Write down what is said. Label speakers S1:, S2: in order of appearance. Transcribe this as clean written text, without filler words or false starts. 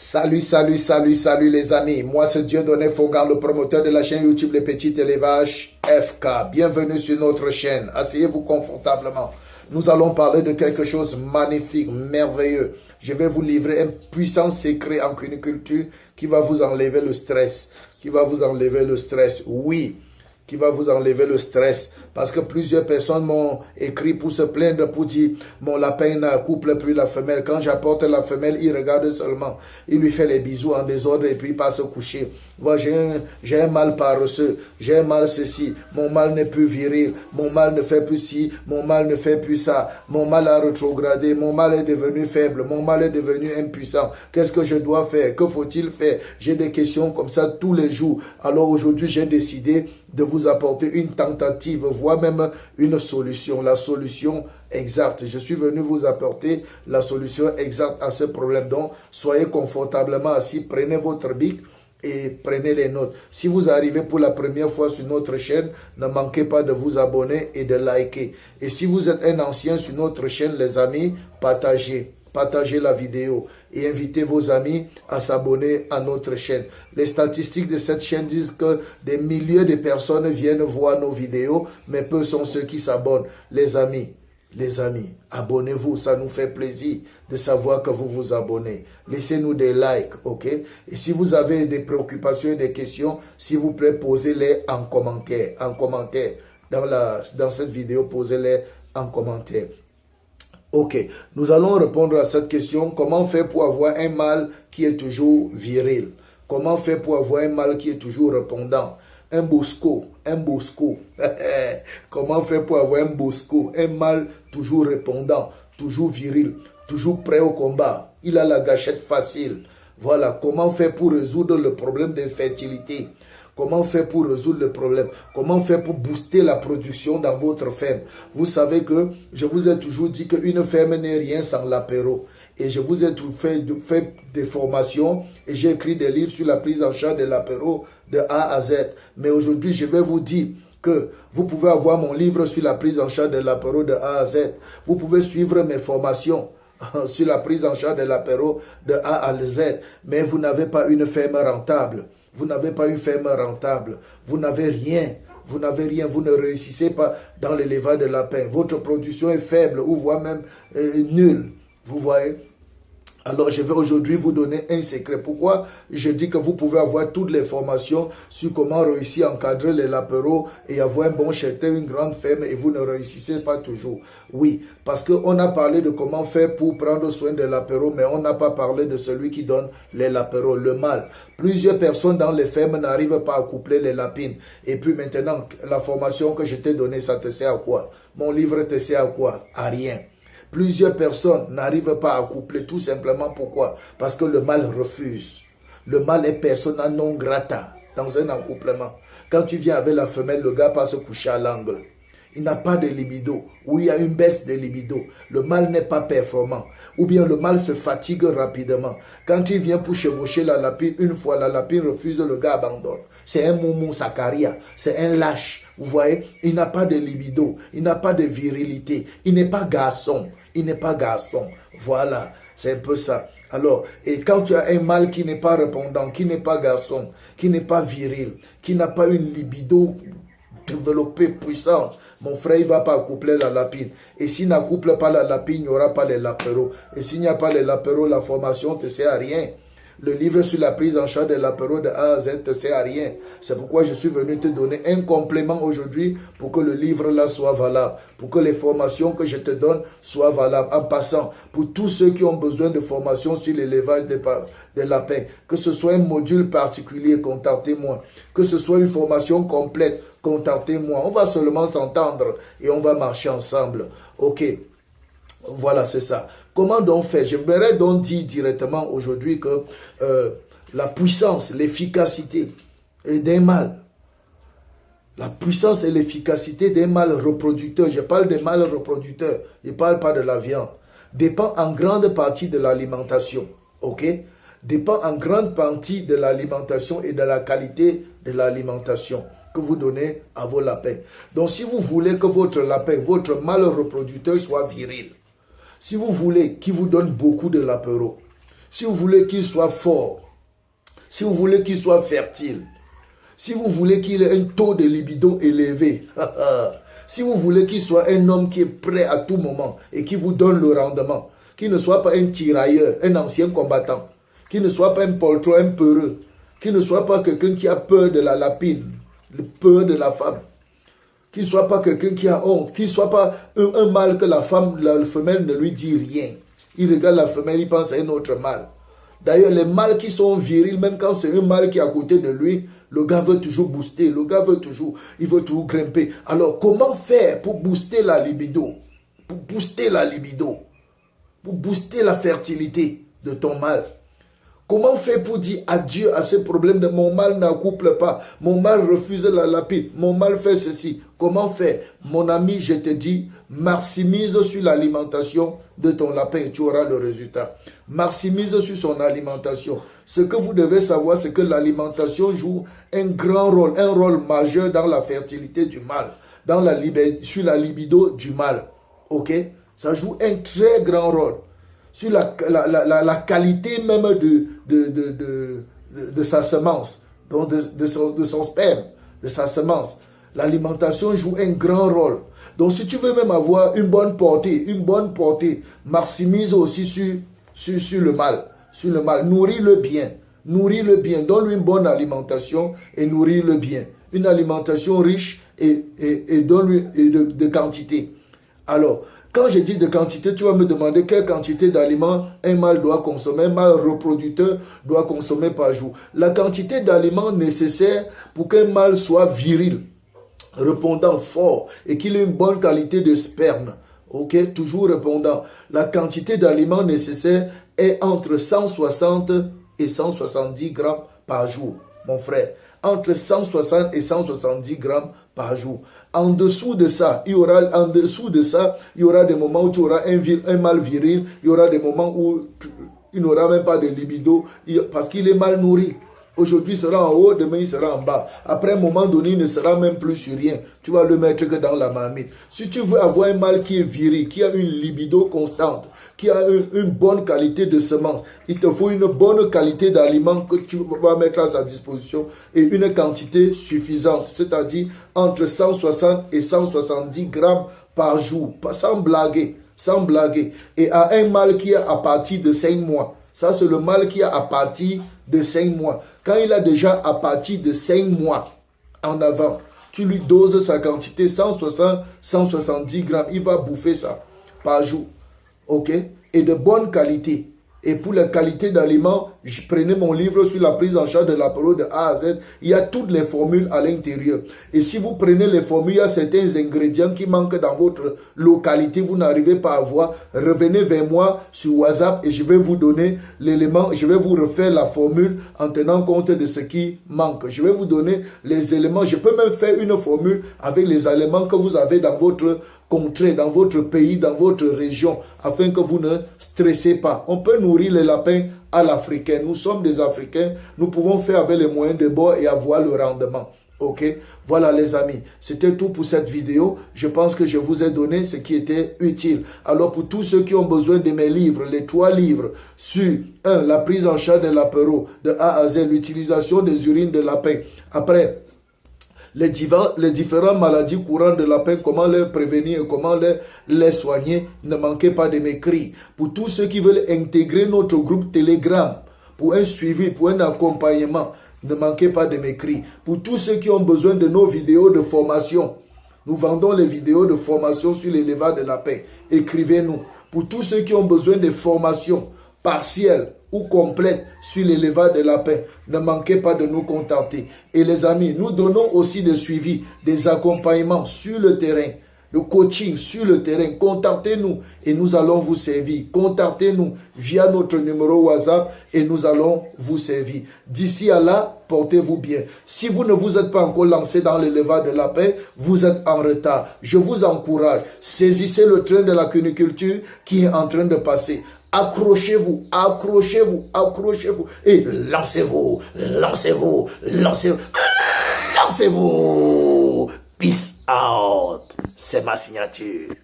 S1: Salut, salut, salut, salut les amis. Moi c'est Dieudonné Fongan, le promoteur de la chaîne YouTube Les Petits Élevages FK. Bienvenue sur notre chaîne. Asseyez-vous confortablement. Nous allons parler de quelque chose de magnifique, merveilleux. Je vais vous livrer un puissant secret en cuniculture qui va vous enlever le stress. Oui, qui va vous enlever le stress. Parce que plusieurs personnes m'ont écrit pour se plaindre, pour dire mon lapin n'accouple plus la femelle. Quand j'apporte la femelle, il regarde seulement. Il lui fait les bisous en désordre et puis il part se coucher. Voilà, j'ai un mâle paresseux, j'ai un mâle ceci, mon mâle n'est plus viril, mon mâle ne fait plus ci, mon mâle ne fait plus ça, mon mâle a rétrogradé, mon mâle est devenu faible, mon mâle est devenu impuissant. Qu'est-ce que je dois faire? Que faut-il faire? J'ai des questions comme ça tous les jours. Alors aujourd'hui, j'ai décidé de vous apporter une tentative, voire même une solution. La solution exacte. Je suis venu vous apporter la solution exacte à ce problème. Donc, soyez confortablement assis, prenez votre bic et prenez les notes. Si vous arrivez pour la première fois sur notre chaîne, ne manquez pas de vous abonner et de liker. Et si vous êtes un ancien sur notre chaîne, les amis, partagez la vidéo et invitez vos amis à s'abonner à notre chaîne. Les statistiques de cette chaîne disent que des milliers de personnes viennent voir nos vidéos, mais peu sont ceux qui s'abonnent. Les amis, abonnez-vous, ça nous fait plaisir de savoir que vous vous abonnez. Laissez-nous des likes, ok? Et si vous avez des préoccupations et des questions, s'il vous plaît, posez-les en commentaire. Dans cette vidéo, posez-les en commentaire. Ok, nous allons répondre à cette question. Comment faire pour avoir un mâle qui est toujours viril? Comment faire pour avoir un mâle qui est toujours répondant? Un bosco. Comment faire pour avoir un bosco? Un mâle toujours répondant, toujours viril, toujours prêt au combat. Il a la gâchette facile. Voilà, comment faire pour résoudre le problème d'infertilité? Comment faire pour résoudre le problème? Comment faire pour booster la production dans votre ferme? Vous savez que je vous ai toujours dit qu'une ferme n'est rien sans l'apéro. Et je vous ai fait des formations et j'ai écrit des livres sur la prise en charge de l'apéro de A à Z. Mais aujourd'hui, je vais vous dire que vous pouvez avoir mon livre sur la prise en charge de l'apéro de A à Z. Vous pouvez suivre mes formations sur la prise en charge de l'apéro de A à Z. Mais vous n'avez pas une ferme rentable. Vous n'avez pas une ferme rentable. Vous n'avez rien. Vous ne réussissez pas dans l'élevage de lapins. Votre production est faible ou voire même nulle. Vous voyez? Alors, je vais aujourd'hui vous donner un secret. Pourquoi je dis que vous pouvez avoir toutes les formations sur comment réussir à encadrer les lapéros et avoir un bon cheptel, une grande ferme et vous ne réussissez pas toujours. Oui, parce qu'on a parlé de comment faire pour prendre soin des lapéros, mais on n'a pas parlé de celui qui donne les lapéros, le mâle. Plusieurs personnes dans les fermes n'arrivent pas à coupler les lapines. Et puis maintenant, la formation que je t'ai donnée, ça te sert à quoi? Mon livre te sert à quoi? À rien. Plusieurs personnes n'arrivent pas à coupler tout simplement pourquoi? Parce que le mâle refuse. Le mâle est persona non grata dans un accouplement. Quand tu viens avec la femelle, le gars passe se coucher à l'angle. Il n'a pas de libido, ou il y a une baisse de libido. Le mâle n'est pas performant. Ou bien le mâle se fatigue rapidement. Quand il vient pour chevaucher la lapine, une fois la lapine refuse, le gars abandonne. C'est un moumou sakaria, c'est un lâche. Vous voyez, il n'a pas de libido, il n'a pas de virilité, il n'est pas garçon. Voilà, c'est un peu ça. Alors, et quand tu as un mâle qui n'est pas répondant, qui n'est pas garçon, qui n'est pas viril, qui n'a pas une libido développée, puissante, mon frère, il ne va pas accoupler la lapine. Et s'il n'accouple pas la lapine, il n'y aura pas les lapéros. Et s'il n'y a pas les lapéros, la formation ne te sert à rien. Le livre sur la prise en charge de l'apéro de A à Z ne te sert à rien. C'est pourquoi je suis venu te donner un complément aujourd'hui pour que le livre là soit valable. Pour que les formations que je te donne soient valables. En passant, pour tous ceux qui ont besoin de formation sur l'élevage des lapins, que ce soit un module particulier, contactez-moi. Que ce soit une formation complète, contactez-moi. On va seulement s'entendre et on va marcher ensemble. Ok. Voilà, c'est ça. Comment donc faire? J'aimerais donc dire directement aujourd'hui que la puissance, l'efficacité d'un mâle, la puissance et l'efficacité d'un mâle reproducteur, je parle des mâles reproducteurs, je ne parle pas de la viande, dépend en grande partie de l'alimentation, ok? Dépend en grande partie de l'alimentation et de la qualité de l'alimentation que vous donnez à vos lapins. Donc si vous voulez que votre lapin, votre mâle reproducteur soit viril, si vous voulez qu'il vous donne beaucoup de lapéros, si vous voulez qu'il soit fort, si vous voulez qu'il soit fertile, si vous voulez qu'il ait un taux de libido élevé, si vous voulez qu'il soit un homme qui est prêt à tout moment et qui vous donne le rendement, qu'il ne soit pas un tirailleur, un ancien combattant, qu'il ne soit pas un poltron, un peureux, qu'il ne soit pas quelqu'un qui a peur de la lapine, peur de la femme, qu'il ne soit pas quelqu'un qui a honte, qu'il ne soit pas un mâle que la femelle ne lui dit rien. Il regarde la femelle, il pense à un autre mâle. D'ailleurs, les mâles qui sont virils, même quand c'est un mâle qui est à côté de lui, le gars veut toujours booster, le gars veut toujours grimper. Alors, comment faire pour booster la libido? Pour booster la libido? Pour booster la fertilité de ton mâle? Comment faire pour dire adieu à ce problème de mon mâle n'accouple pas, mon mâle refuse la lapide, mon mâle fait ceci? Comment faire? Mon ami, je te dis, maximise sur l'alimentation de ton lapin et tu auras le résultat. Maximise sur son alimentation. Ce que vous devez savoir, c'est que l'alimentation joue un grand rôle, un rôle majeur dans la fertilité du mâle, sur la libido du mâle. Ok? Ça joue un très grand rôle sur la qualité même de sa semence, donc de son sperme, de sa semence. L'alimentation joue un grand rôle. Donc si tu veux même avoir une bonne portée, maximise aussi sur le mâle. Nourris-le bien, donne-lui une bonne alimentation et nourris-le bien. Une alimentation riche et donne-lui de quantité. Alors, quand je dis de quantité, tu vas me demander quelle quantité d'aliments un mâle doit consommer, un mâle reproducteur doit consommer par jour. La quantité d'aliments nécessaire pour qu'un mâle soit viril, répondant fort et qu'il ait une bonne qualité de sperme. Ok, toujours répondant. La quantité d'aliments nécessaire est entre 160 et 170 grammes par jour, mon frère. Entre 160 et 170 grammes par jour. En dessous de ça, il y aura des moments où tu auras un mâle viril, il y aura des moments où il n'aura même pas de libido parce qu'il est mal nourri. Aujourd'hui, il sera en haut, demain, il sera en bas. Après un moment donné, il ne sera même plus sur rien. Tu vas le mettre que dans la marmite. Si tu veux avoir un mâle qui est viril, qui a une libido constante, qui a une bonne qualité de semence, il te faut une bonne qualité d'aliments que tu vas mettre à sa disposition et une quantité suffisante, c'est-à-dire entre 160 et 170 grammes par jour, sans blaguer. Et à un mâle qui a à partir de 5 mois. Ça, c'est le mâle qui a à partir de 5 mois. Quand il a déjà à partir de 5 mois en avant, tu lui doses sa quantité 160, 170 grammes. Il va bouffer ça par jour. Ok? Et de bonne qualité. Et pour la qualité d'aliments, je prenais mon livre sur la prise en charge de l'apéro de A à Z. Il y a toutes les formules à l'intérieur. Et si vous prenez les formules, il y a certains ingrédients qui manquent dans votre localité, vous n'arrivez pas à voir. Revenez vers moi sur WhatsApp et je vais vous donner l'élément. Je vais vous refaire la formule en tenant compte de ce qui manque. Je vais vous donner les éléments. Je peux même faire une formule avec les éléments que vous avez dans votre contrée, dans votre pays, dans votre région, afin que vous ne stressez pas. On peut nourrir les lapins à l'africain. Nous sommes des Africains. Nous pouvons faire avec les moyens de bord et avoir le rendement. Ok? Voilà les amis. C'était tout pour cette vidéo. Je pense que je vous ai donné ce qui était utile. Alors pour tous ceux qui ont besoin de mes livres, les 3 livres sur 1. La prise en charge de l'apéro de A à Z, l'utilisation des urines de lapin. Après, les différentes maladies courantes de lapin, comment les prévenir et comment les soigner, ne manquez pas de m'écrire. Pour tous ceux qui veulent intégrer notre groupe Telegram, pour un suivi, pour un accompagnement, ne manquez pas de m'écrire. Pour tous ceux qui ont besoin de nos vidéos de formation, nous vendons les vidéos de formation sur l'élevage de lapin. Écrivez-nous. Pour tous ceux qui ont besoin de formations partielles ou complètes sur l'élevage de lapins, ne manquez pas de nous contacter. Et les amis, nous donnons aussi des suivis, des accompagnements sur le terrain, le coaching sur le terrain. Contactez-nous et nous allons vous servir. Contactez-nous via notre numéro WhatsApp et nous allons vous servir. D'ici à là, portez-vous bien. Si vous ne vous êtes pas encore lancé dans l'élevage de lapins, vous êtes en retard. Je vous encourage. Saisissez le train de la cuniculture qui est en train de passer. Accrochez-vous, accrochez-vous, accrochez-vous et lancez-vous, lancez-vous, lancez-vous, lancez-vous. Peace out. C'est ma signature.